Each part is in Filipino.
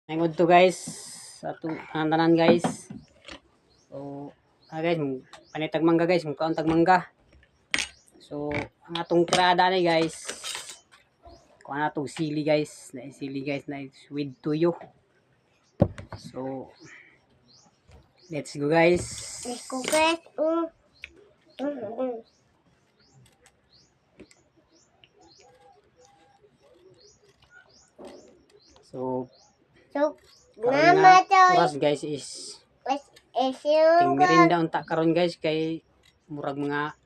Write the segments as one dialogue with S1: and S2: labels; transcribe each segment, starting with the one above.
S1: Nangod to guys sa atong tanan guys. So guys, panitag mangga guys, mukaon tag mangga. So ang atong tirada ni guys, kuha na itong sili guys, na with tuyo. So let's go guys.
S2: Let's go guys.
S1: So
S2: Mama
S1: nga oras guys is ting
S2: yung
S1: merinda unta karon guys kay murag mga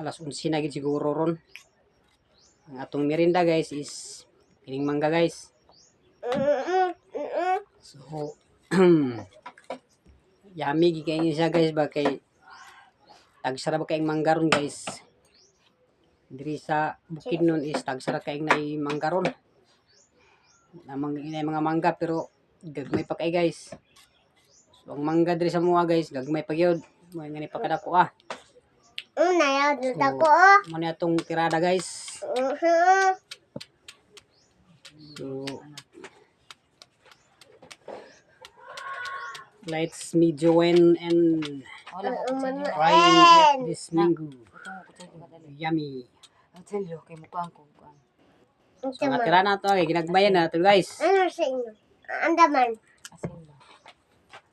S1: alas 11 na gid siguro ron. Ang atong merinda guys is pining mangga guys. So yummy gid kay siya guys ba kay tagsara ba kay mangga ron guys. Diri sa Bukidnon is tagsara kay nay mangga ron. Namang inay mga mangga pero gagmay pa kay guys. So ang mangga diri sa mua guys gagmay pa gyud. Mo ngani pa kadako
S2: nayaw dito ko.
S1: Mo ni atong tirada guys. So let's meet Joanne and try this mango. Yummy. So natira na to kay ginagmayan na to guys.
S2: Ano sa inyo? Andaman.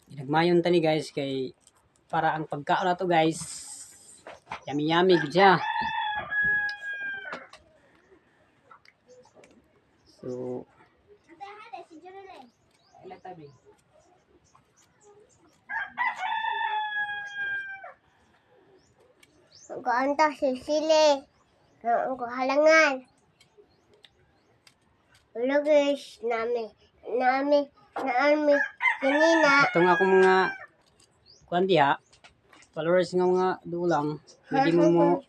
S1: Ginagmayon tani guys kay para ang pagkaon na to guys. Yummy gid siya. So
S2: Kuan ta sili. Ko halangan. Hello guys, nami kanina.
S1: itong ako mga kuan diha followers nga mga dulang pwede mo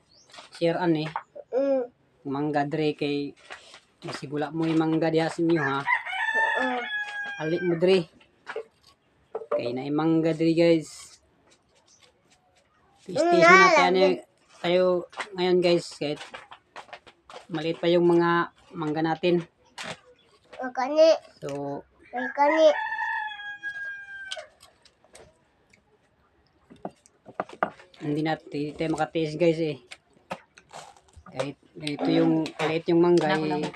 S1: share ani mangga dre kay masigula mo yung mangga diha sa inyo ha. Ali mo dre kay na mangga dre guys. Station natin tayo ngayon guys kahit maliit pa yung mga mangga natin.
S2: Kani.
S1: So
S2: Kani.
S1: hindi tayo makatiis guys eh. Kahit ganito yung maliit yung mangga eh.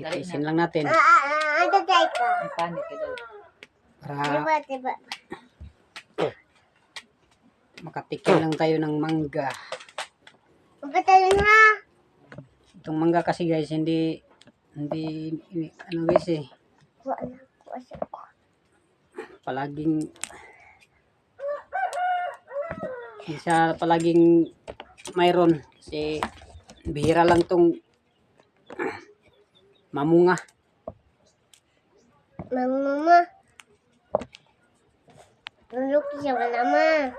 S1: Itiisin lang natin.
S2: Ano tayo ka?
S1: Para
S2: Diba?
S1: makatikim lang tayo ng mangga.
S2: Magkatayon ha?
S1: Itong mangga kasi guys hindi ano guys eh. Palaging isa palaging mayroon kasi bihira lang tong mamunga.
S2: Mama. Tulog siya ka naman.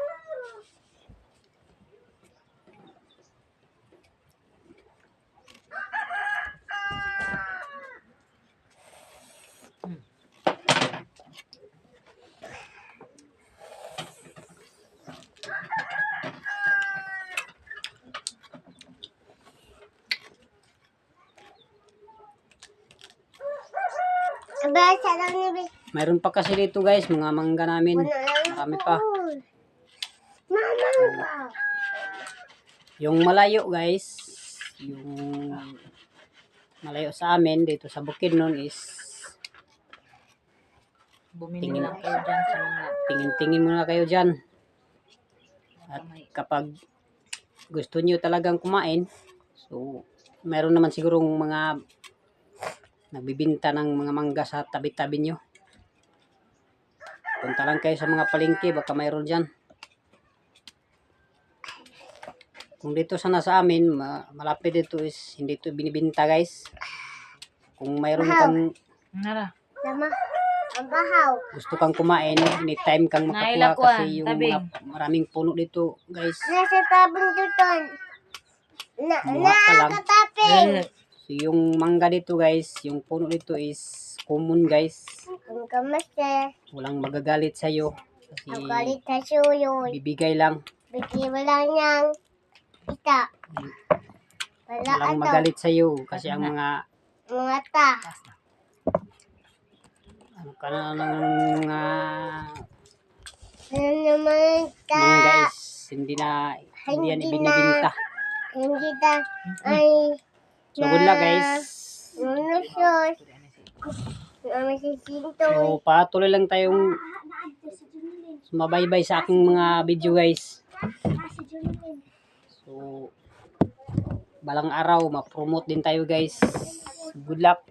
S1: Mayroon pa kasi dito guys mga mangga namin. Marami pa.
S2: Mama.
S1: Yung malayo guys, yung malayo sa amin dito sa Bukidnon is
S3: Bumili lang kayo dyan sa mga
S1: tingin muna kayo dyan. At kapag gusto niyo talagang kumain, so meron naman sigurong mga nagbibinta ng mga mangga sa tabi-tabi nyo. Punta lang kayo sa mga palengke, baka mayroon dyan. Kung dito sana sa amin, malapit dito is hindi ito binibinta guys. Kung mayroon kang
S3: Nara.
S2: Tama. Ang bahaw.
S1: gusto kang kumain, anytime kang makakuha kasi yung mga maraming puno dito guys.
S2: Nasa tabing tuton.
S1: Kumuha ka lang.
S2: Nakataping.
S1: So yung mangga dito guys, yung puno dito is common guys.
S2: Ang kamas
S1: Walang magagalit sa'yo.
S2: ang
S1: Kasi
S2: galit sa suyo.
S1: bibigay lang.
S2: Bigyan mo lang niyang ita. Wala
S1: Walang
S2: ato.
S1: magalit sa'yo kasi ang mga
S2: Mga ta.
S1: kana ng
S2: Ano naman ta?
S1: mga guys, hindi yan ibinibinta.
S2: Hindi ta. Ay.
S1: So good luck guys.
S2: Nunusos. Namin si Sintoy.
S1: So patuloy lang tayong sumabaybay sa aking mga video guys. So balang araw ma-promote din tayo guys. Good luck.